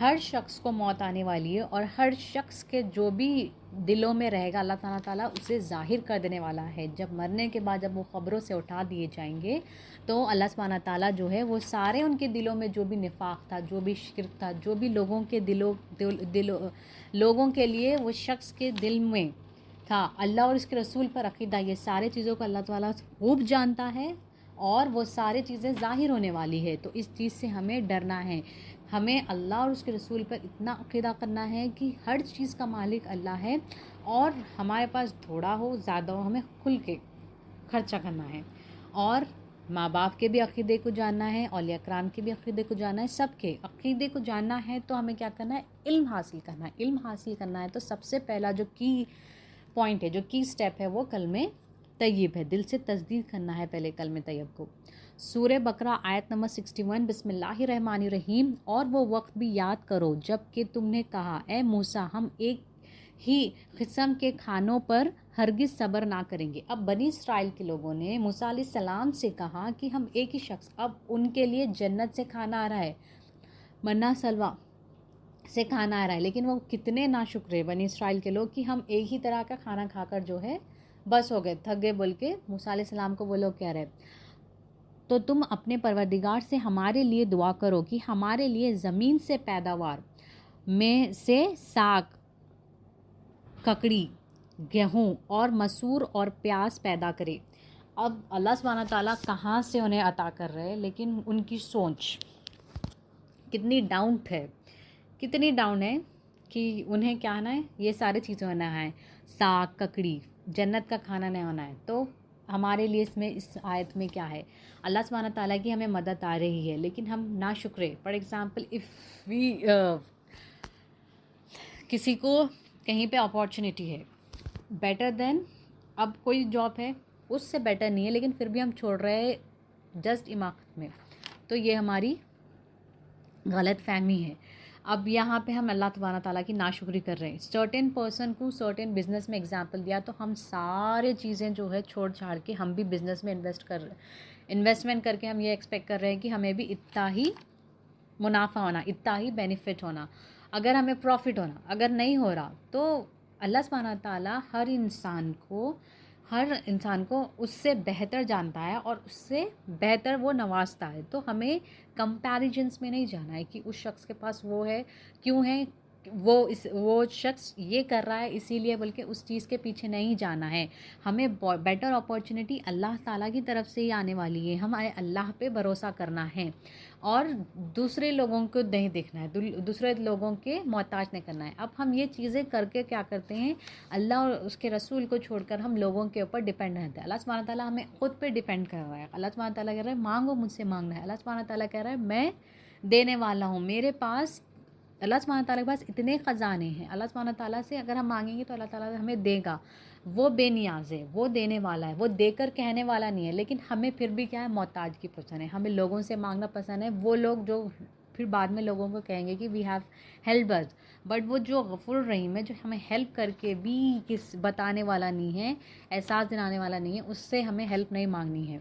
[SPEAKER 1] ہر شخص کو موت آنے والی ہے، اور ہر شخص کے جو بھی دلوں میں رہے گا اللہ سبحانہ تعالیٰ اسے ظاہر کر دینے والا ہے۔ جب مرنے کے بعد جب وہ قبروں سے اٹھا دیے جائیں گے تو اللہ سبحانہ تعالیٰ جو ہے وہ سارے ان کے دلوں میں جو بھی نفاق تھا، جو بھی شرک تھا، جو بھی لوگوں کے لوگوں کے لیے وہ شخص کے دل میں تھا، اللہ اور اس کے رسول پر عقیدہ، یہ سارے چیزوں کو اللہ تعالیٰ خوب جانتا ہے، اور وہ سارے چیزیں ظاہر ہونے والی ہے۔ تو اس چیز سے ہمیں ڈرنا ہے، ہمیں اللہ اور اس کے رسول پر اتنا عقیدہ کرنا ہے کہ ہر چیز کا مالک اللہ ہے، اور ہمارے پاس تھوڑا ہو زیادہ ہو ہمیں کھل کے خرچہ کرنا ہے، اور ماں باپ کے بھی عقیدے کو جاننا ہے، اولیاء کرام کے بھی عقیدے کو جاننا ہے، سب کے عقیدے کو جاننا ہے۔ تو ہمیں کیا کرنا ہے، علم حاصل کرنا ہے۔ علم حاصل کرنا ہے تو سب سے پہلا جو کی پوائنٹ ہے، جو کی سٹیپ ہے، وہ کلمہ طیب ہے، دل سے تصدیق کرنا ہے پہلے کلمہ طیب کو۔ سورہ بقرہ آیت نمبر 61، بسم اللہ الرحمن الرحیم، اور وہ وقت بھی یاد کرو جب کہ تم نے کہا اے موسیٰ ہم ایک ہی قسم کے کھانوں پر ہرگز صبر نہ کریں گے۔ اب بنی اسرائیل کے لوگوں نے موسیٰ علیہ السلام سے کہا کہ ہم ایک ہی شخص، اب ان کے لیے جنت سے کھانا آ رہا ہے، منا سلوا سے کھانا آ رہا ہے، لیکن وہ کتنے ناشکرے بنی اسرائیل کے لوگ کہ ہم ایک ہی طرح کا کھانا کھا کر جو ہے بس ہو گئے، تھک گئے، بول کے موسیٰ علیہ السلام کو وہ لوگ کہہ رہے تو تم اپنے پروردگار سے ہمارے لیے دعا کرو کہ ہمارے لیے زمین سے پیداوار میں سے ساگ، ککڑی، گیہوں اور مسور اور پیاز پیدا کرے۔ اب اللہ سبحانہ تعالیٰ کہاں سے انہیں عطا کر رہے ہیں، لیکن ان کی سوچ کتنی ڈاؤن ہے، کتنی ڈاؤن ہے کہ انہیں کیا ہونا ہے، یہ سارے چیزیں ہونا ہے، ساگ، ککڑی، جنت کا کھانا نہیں ہونا ہے۔ تو ہمارے لیے اس آیت میں کیا ہے، اللہ سبحانہ تعالیٰ کی ہمیں مدد آ رہی ہے لیکن ہم ناشکرے۔ فار ایگزامپل اف وی کسی کو کہیں پہ اپارچونیٹی ہے بیٹر دین، اب کوئی جاب ہے اس سے بیٹر نہیں ہے لیکن پھر بھی ہم چھوڑ رہے ہیں جسٹ اماقت میں، تو یہ ہماری غلط فہمی ہے۔ اب یہاں پہ ہم اللہ تبارک تعالیٰ کی ناشکری کر رہے ہیں۔ سرٹن پرسن کو سرٹن بزنس میں اگزامپل دیا تو ہم سارے چیزیں جو ہے چھوڑ چھاڑ کے ہم بھی بزنس میں انویسٹمنٹ کر کے ہم یہ ایکسپیکٹ کر رہے ہیں کہ ہمیں بھی اتنا ہی منافع ہونا، اتنا ہی بینیفٹ ہونا، اگر ہمیں پروفٹ ہونا۔ اگر نہیں ہو رہا تو اللہ سبحانہ تعالیٰ ہر انسان کو اس سے بہتر جانتا ہے اور اس سے بہتر وہ نوازتا ہے۔ تو ہمیں کمپیریجنس میں نہیں جانا ہے کہ اس شخص کے پاس وہ ہے کیوں ہے، وہ شخص یہ کر رہا ہے اسی لیے، بلکہ اس چیز کے پیچھے نہیں جانا ہے۔ ہمیں بیٹر اپارچونیٹی اللہ تعالیٰ کی طرف سے ہی آنے والی ہے، ہمیں اللہ پہ بھروسہ کرنا ہے اور دوسرے لوگوں کو نہیں دیکھنا ہے، دوسرے لوگوں کے محتاج نہیں کرنا ہے۔ اب ہم یہ چیزیں کر کے کیا کرتے ہیں، اللہ اور اس کے رسول کو چھوڑ کر ہم لوگوں کے اوپر ڈیپینڈ رہتے ہیں۔ اللہ سبحانہ تعالیٰ ہمیں خود پہ ڈیپینڈ کر رہا ہے۔ اللہ سبحانہ تعالیٰ کہہ رہا ہے مانگو مجھ سے مانگنا ہے، اللہ سبحانہ تعالیٰ کہہ رہا ہے میں دینے والا ہوں، میرے پاس، اللہ سبحانہ تعالیٰ کے پاس اتنے خزانے ہیں۔ اللہ سبحانہ تعالیٰ سے اگر ہم مانگیں گے تو اللہ تعالیٰ ہمیں دے گا، وہ بے نیاز ہے، وہ دینے والا ہے، وہ دے کر کہنے والا نہیں ہے۔ لیکن ہمیں پھر بھی کیا ہے، محتاج کی پسند ہے، ہمیں لوگوں سے مانگنا پسند ہے۔ وہ لوگ جو پھر بعد میں لوگوں کو کہیں گے کہ we have help us, but وہ جو غفور الرحیم ہے، جو ہمیں ہیلپ کر کے بھی بتانے والا نہیں ہے، احساس دلانے والا نہیں ہے، اس سے ہمیں ہیلپ نہیں مانگنی ہے۔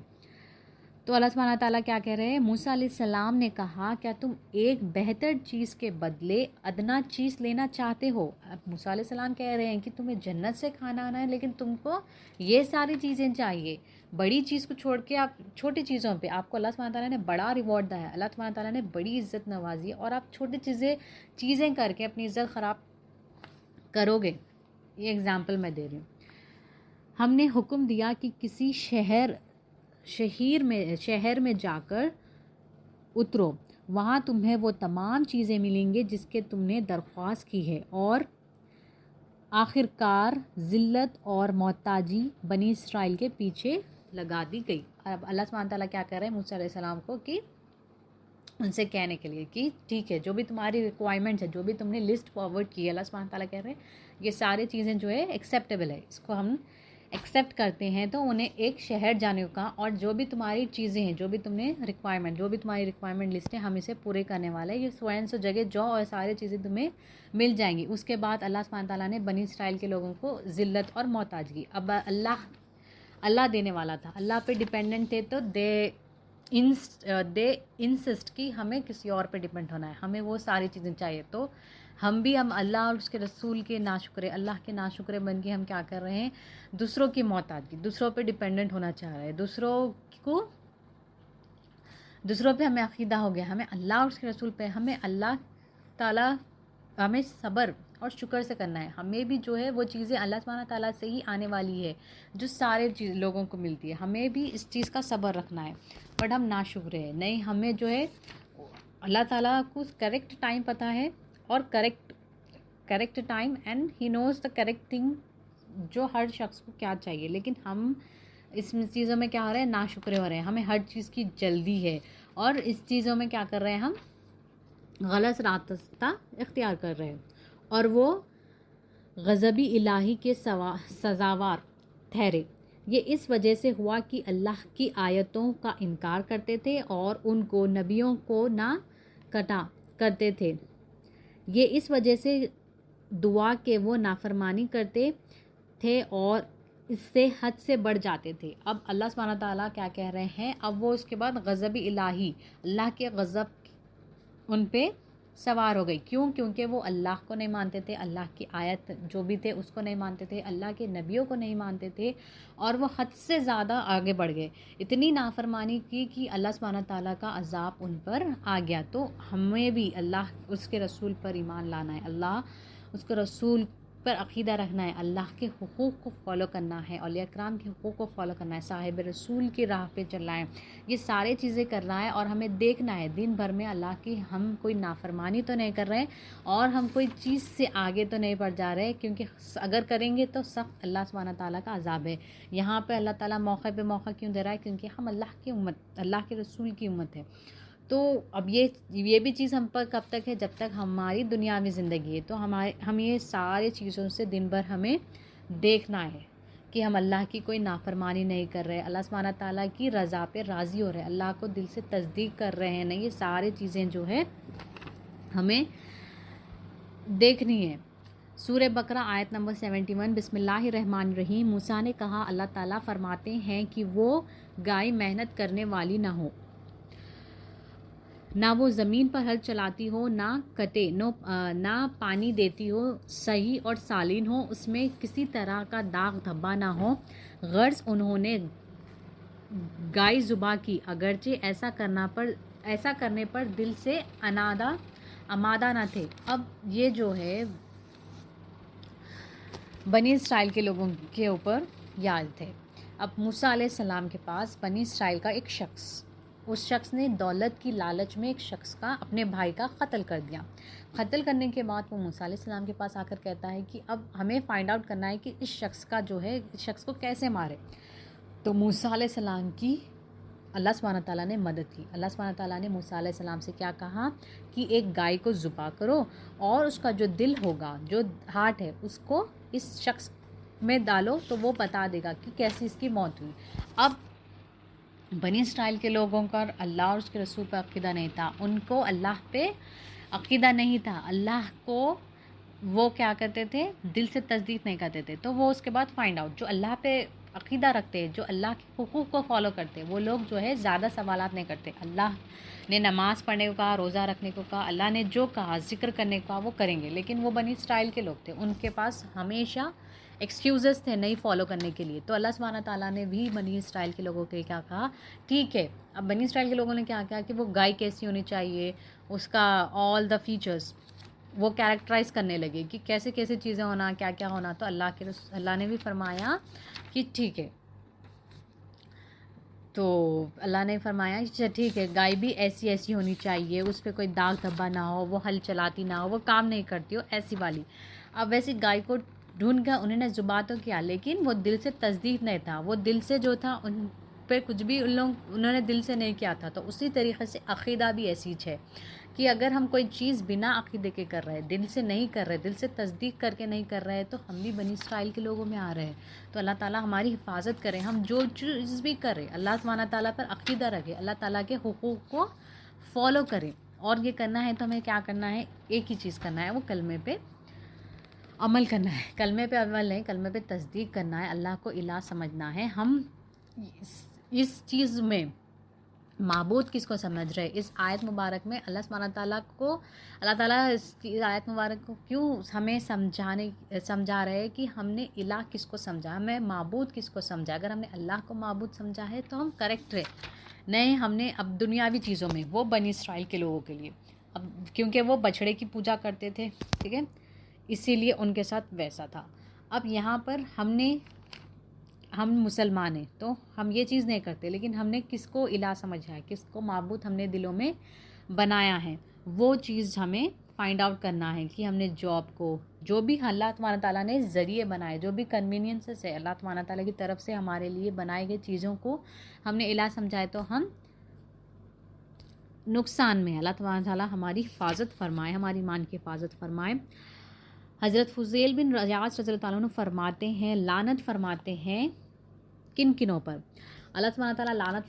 [SPEAKER 1] تو اللہ سبحانہ تعالیٰ کیا کہہ رہے ہیں، موسیٰ علیہ السلام نے کہا کیا تم ایک بہتر چیز کے بدلے ادنا چیز لینا چاہتے ہو؟ اب موسیٰ علیہ السلام کہہ رہے ہیں کہ تمہیں جنت سے کھانا آنا ہے لیکن تم کو یہ ساری چیزیں چاہیے، بڑی چیز کو چھوڑ کے آپ چھوٹی چیزوں پہ، آپ کو اللہ سبحانہ تعالیٰ نے بڑا ریوارڈ دیا ہے، اللہ سبحانہ تعالیٰ نے بڑی عزت نوازی ہے اور آپ چھوٹی چیزیں کر کے اپنی عزت خراب کرو گے۔ یہ اگزامپل میں دے رہی ہوں۔ ہم نے حکم دیا کہ کسی شہر میں جا کر اترو، وہاں تمہیں وہ تمام چیزیں ملیں گے جس کے تم نے درخواست کی ہے، اور آخرکار ذلت اور محتاجی بنی اسرائیل کے پیچھے لگا دی گئی۔ اب اللہ سبحانہ تعالیٰ کیا کر رہے ہیں موسیٰ علیہ السلام کو کہ ان سے کہنے کے لیے کہ ٹھیک ہے، جو بھی تمہاری ریکوائرمنٹس ہے، جو بھی تم نے لسٹ فارورڈ کی ہے، اللہ سبحانہ تعالیٰ کہہ رہے ہیں یہ سارے چیزیں جو ہے ایکسیپٹیبل ہے، اس کو ہم ایکسیپٹ کرتے ہیں۔ تو انہیں ایک شہر جانے کا، اور جو بھی تمہاری چیزیں ہیں، جو بھی تم نے ریکوائرمنٹ، جو بھی تمہاری ریکوائرمنٹ لسٹ ہے، ہم اسے پورے کرنے والے ہیں، یہ سو جگہ جو اور سارے چیزیں تمہیں مل جائیں گی۔ اس کے بعد اللہ سبحانہ تعالیٰ نے بنی اسرائیل کے لوگوں کو ذلت اور محتاجگی، اب اللہ دینے والا تھا، اللہ پہ ڈیپینڈنٹ تھے، تو دے انسسٹ کی ہمیں کسی اور پہ ڈیپینڈ ہونا ہے، ہمیں وہ ساری چیزیں چاہیے۔ تو ہم اللہ اور اس کے رسول کے ناشکرے، اللہ کے ناشکرے بن کے ہم کیا کر رہے ہیں، دوسروں کی محتاجگی، دوسروں پہ ڈیپینڈنٹ ہونا چاہ رہے ہیں، دوسروں پہ ہمیں عقیدہ ہو گیا، ہمیں اللہ اور اس کے رسول پہ، ہمیں اللہ تعالیٰ، ہمیں صبر اور شکر سے کرنا ہے۔ ہمیں بھی جو ہے وہ چیزیں اللہ سبحانہ تعالیٰ سے ہی آنے والی ہے جو سارے لوگوں کو ملتی ہے، ہمیں بھی اس چیز کا صبر رکھنا ہے، بٹ ہم ناشکر ہیں نہیں، ہمیں جو ہے اللہ تعالیٰ کو کریکٹ ٹائم پتہ ہے، اور correct time and he knows the correct thing, جو ہر شخص کو کیا چاہیے، لیکن ہم اس چیزوں میں کیا ہو رہے ہیں، ناشکرے ہو رہے ہیں، ہمیں ہر چیز کی جلدی ہے، اور اس چیزوں میں کیا کر رہے ہیں، ہم غلط راستہ اختیار کر رہے ہیں، اور وہ غضب الہی کے سزاوار ٹھہرے۔ یہ اس وجہ سے ہوا کہ اللہ کی آیتوں کا انکار کرتے تھے اور ان کو نبیوں کو نہ کٹا کرتے تھے. یہ اس وجہ سے دعا کہ وہ نافرمانی کرتے تھے اور اس سے حد سے بڑھ جاتے تھے. اب اللہ سبحانہ تعالیٰ کیا کہہ رہے ہیں؟ اب وہ اس کے بعد غضب الہی، اللہ کے غضب ان پہ سوار ہو گئی. کیوں؟ کیونکہ وہ اللہ کو نہیں مانتے تھے، اللہ کی آیت جو بھی تھے اس کو نہیں مانتے تھے، اللہ کے نبیوں کو نہیں مانتے تھے، اور وہ حد سے زیادہ آگے بڑھ گئے. اتنی نافرمانی کی کہ اللہ سبحانہ تعالیٰ کا عذاب ان پر آ گیا. تو ہمیں بھی اللہ اس کے رسول پر ایمان لانا ہے، اللہ اس کے رسول پر عقیدہ رکھنا ہے، اللہ کے حقوق کو فالو کرنا ہے، اولیاء کرام کے حقوق کو فالو کرنا ہے، صاحب رسول کی راہ پہ چلنا ہے. یہ سارے چیزیں کرنا ہے اور ہمیں دیکھنا ہے دن بھر میں اللہ کی ہم کوئی نافرمانی تو نہیں کر رہے اور ہم کوئی چیز سے آگے تو نہیں بڑھ جا رہے، کیونکہ اگر کریں گے تو سخت اللہ سبحانہ تعالیٰ کا عذاب ہے. یہاں پہ اللہ تعالیٰ موقع پہ موقع کیوں دے رہا ہے؟ کیونکہ ہم اللہ کی امت، اللہ کے رسول کی امت ہے. تو اب یہ بھی چیز ہم پر کب تک ہے؟ جب تک ہماری دنیاوی زندگی ہے. تو ہم یہ سارے چیزوں سے دن بھر ہمیں دیکھنا ہے کہ ہم اللہ کی کوئی نافرمانی نہیں کر رہے، اللہ سبحانہ تعالیٰ کی رضا پہ راضی ہو رہے، اللہ کو دل سے تصدیق کر رہے ہیں. نہیں، یہ سارے چیزیں جو ہے ہمیں دیکھنی ہے. سورہ بقرہ آیت نمبر 71. بسم اللہ الرحمن الرحیم. موسیٰ نے کہا، اللہ تعالیٰ فرماتے ہیں کہ وہ گائے محنت کرنے والی نہ ہو، نہ وہ زمین پر ہل چلاتی ہو، نہ کٹے، نہ پانی دیتی ہو، صحیح اور سالین ہو، اس میں کسی طرح کا داغ دھبا نہ ہو. غرض انہوں نے گائے ذبح کی، اگرچہ ایسا کرنے پر دل سے آمادہ نہ تھے. اب یہ جو ہے بنی اسرائیل کے لوگوں کے اوپر یاد تھے. اب موسیٰ علیہ السلام کے پاس بنی اسرائیل کا ایک شخص، اس شخص نے دولت کی لالچ میں ایک شخص کا، اپنے بھائی کا قتل کر دیا. قتل کرنے کے بعد وہ موسیٰ علیہ السلام کے پاس آ کر کہتا ہے کہ اب ہمیں فائنڈ آؤٹ کرنا ہے کہ اس شخص کا جو ہے، اس شخص کو کیسے مارے. تو موسیٰ علیہ السلام کی اللہ سبحانہ تعالیٰ نے مدد کی. اللہ سبحانہ تعالیٰ نے موسیٰ علیہ السلام سے کیا کہا کہ ایک گائے کو ذبح کرو اور اس کا جو دل ہوگا، جو ہارٹ ہے، اس کو اس شخص میں ڈالو تو وہ بتا دے گا کہ کیسی اس کی موت ہوئی. اب بنی اسرائیل کے لوگوں کا اللہ اور اس کے رسول پر عقیدہ نہیں تھا، ان کو اللہ پہ عقیدہ نہیں تھا، اللہ کو وہ کیا کرتے تھے؟ دل سے تصدیق نہیں کرتے تھے. تو وہ اس کے بعد فائنڈ آؤٹ، جو اللہ پہ عقیدہ رکھتے ہیں، جو اللہ کے حقوق کو فالو کرتے ہیں، وہ لوگ جو ہے زیادہ سوالات نہیں کرتے. اللہ نے نماز پڑھنے کو کہا، روزہ رکھنے کو کہا، اللہ نے جو کہا، ذکر کرنے کو کہا، وہ کریں گے. لیکن وہ بنی اسرائیل کے لوگ تھے، ان کے پاس ہمیشہ ایکسکیوزز تھے نہیں فالو کرنے کے لیے. تو اللہ سبحانہ تعالیٰ نے بھی بنی اسرائیل کے لوگوں کے کیا کہا؟ ٹھیک ہے. اب بنی اسرائیل کے لوگوں نے کیا کہا کہ وہ گائے کیسی ہونی چاہیے، اس کا آل دا فیچرز وہ کیریکٹرائز کرنے لگے کہ کیسے کیسے چیزیں ہونا، کیا کیا ہونا. تو اللہ نے بھی فرمایا کہ ٹھیک ہے. تو اللہ نے فرمایا اچھا ٹھیک ہے، گائے بھی ایسی ہونی چاہیے، اس پہ کوئی داغ دھبا نہ ہو، وہ ہل چلاتی نہ ہو، وہ کام نہیں کرتی ہو، ایسی والی. اب ویسی گائے کو ڈھونڈ کر انہوں نے ذبح تو کیا، لیکن وہ دل سے تصدیق نہیں تھا، وہ دل سے جو تھا ان پہ کچھ بھی انہوں نے دل سے نہیں کیا تھا. تو اسی طریقے سے عقیدہ بھی ایسی ہے کہ اگر ہم کوئی چیز بنا عقیدے کے کر رہے، دل سے نہیں کر رہے، دل سے تصدیق کر کے نہیں کر رہے، تو ہم بھی بنی اسرائیل کے لوگوں میں آ رہے ہیں. تو اللہ تعالیٰ ہماری حفاظت کرے، ہم جو چیز بھی کریں اللہ سبحانہ تعالیٰ پر عقیدہ رکھے، اللہ تعالیٰ کے حقوق کو فالو کریں. اور یہ کرنا ہے تو ہمیں کیا کرنا ہے؟ ایک ہی چیز کرنا ہے، وہ کلمے پہ عمل کرنا ہے. کلمے پہ عمل نہیں، کلمے پہ تصدیق کرنا ہے، اللہ کو الہ سمجھنا ہے. ہم اس چیز میں معبود کس کو سمجھ رہے؟ اس آیت مبارک میں اللہ تعالیٰ اس آیت مبارک کو کیوں ہمیں سمجھا رہے کہ ہم نے الہ کس کو سمجھا، ہمیں معبود کس کو سمجھا. اگر ہم نے اللہ کو معبود سمجھا ہے تو ہم کریکٹ رہے. نہیں، ہم نے اب دنیاوی چیزوں میں، وہ بنی اسرائیل کے لوگوں کے لیے، اب کیونکہ وہ بچھڑے کی پوجا کرتے تھے، ٹھیک ہے، اسی لیے ان کے ساتھ ویسا تھا. اب یہاں پر ہم مسلمان ہیں تو ہم یہ چیز نہیں کرتے، لیکن ہم نے کس کو الہ سمجھا ہے، کس کو معبود ہم نے دلوں میں بنایا ہے، وہ چیز ہمیں فائنڈ آؤٹ کرنا ہے. کہ ہم نے جاب کو، جو بھی اللہ تبارک تعالیٰ نے ذریعے بنائے، جو بھی کنوینئنسز ہے اللہ تبارک تعالیٰ کی طرف سے ہمارے لیے بنائے گئے چیزوں کو ہم نے الہ سمجھا ہے، تو ہم نقصان میں. اللہ تبارک تعالیٰ ہماری حفاظت فرمائے، ہماری ایمان کی حفاظت فرمائے. حضرت فضیل بن ریاض رضی اللہ عنہ فرماتے ہیں، لعنت فرماتے ہیں کن کنوں پر؟ اللہ سبحانہ تعالیٰ لعنت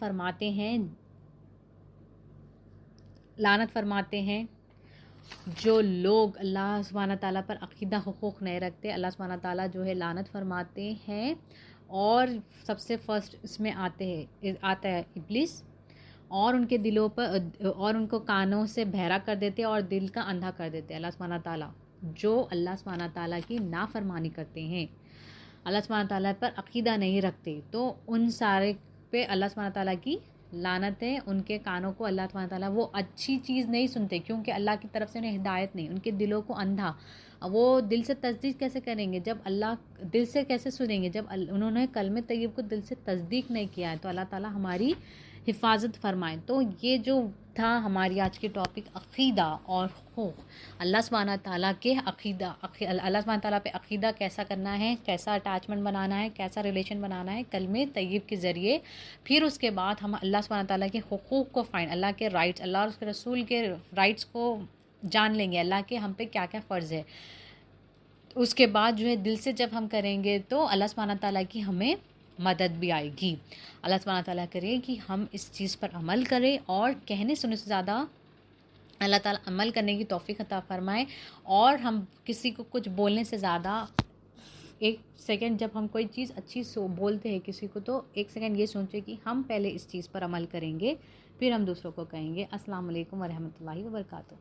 [SPEAKER 1] فرماتے ہیں جو لوگ اللہ سبحانہ تعالیٰ پر عقیدہ حقوق نہیں رکھتے. اللہ سبحانہ تعالیٰ جو ہے لعنت فرماتے ہیں، اور سب سے فرسٹ اس میں آتا ہے ابلیس، اور ان کے دلوں پر اور ان کو کانوں سے بہرا کر دیتے اور دل کا اندھا کر دیتے اللہ سبحانہ تعالیٰ، جو اللہ سبحانہ تعالیٰ کی نافرمانی کرتے ہیں، اللہ سبحانہ تعالیٰ پر عقیدہ نہیں رکھتے، تو ان سارے پہ اللہ سبحانہ تعالیٰ کی لعنت ہے. ان کے کانوں کو اللہ سبحانہ تعالیٰ وہ اچھی چیز نہیں سنتے، کیونکہ اللہ کی طرف سے انہیں ہدایت نہیں، ان کے دلوں کو اندھا. وہ دل سے تصدیق کیسے کریں گے جب اللہ دل سے کیسے سنیں گے جب انہوں نے کلمہ طیب کو دل سے تصدیق نہیں کیا ہے. تو اللہ تعالیٰ ہماری حفاظت فرمائیں. تو یہ جو تھا ہماری آج کی ٹاپک عقیدہ اور حقوق. اللہ سبحانہ تعالیٰ کے اللہ سبحانہ تعالیٰ پہ عقیدہ کیسا کرنا ہے، کیسا اٹیچمنٹ بنانا ہے، کیسا ریلیشن بنانا ہے کلمہ طیب کے ذریعے. پھر اس کے بعد ہم اللہ سبحانہ تعالیٰ کے حقوق کو اللہ کے رائٹس، اللہ اور اس کے رسول کے رائٹس کو جان لیں گے، اللہ کے ہم پہ کیا کیا فرض ہے. اس کے بعد جو ہے دل سے جب ہم کریں گے تو اللہ سبحانہ تعالیٰ کی ہمیں مدد بھی آئے گی. اللہ سبحانہ تعالیٰ کرے کہ ہم اس چیز پر عمل کریں، اور کہنے سننے سے زیادہ اللہ تعالیٰ عمل کرنے کی توفیق عطا فرمائے. اور ہم کسی کو کچھ بولنے سے زیادہ ایک سیکنڈ جب ہم کوئی چیز اچھی بولتے ہیں کسی کو، تو ایک سیکنڈ یہ سوچیں کہ ہم پہلے اس چیز پر عمل کریں گے، پھر ہم دوسروں کو کہیں گے. السلام علیکم ورحمۃ اللہ وبرکاتہ.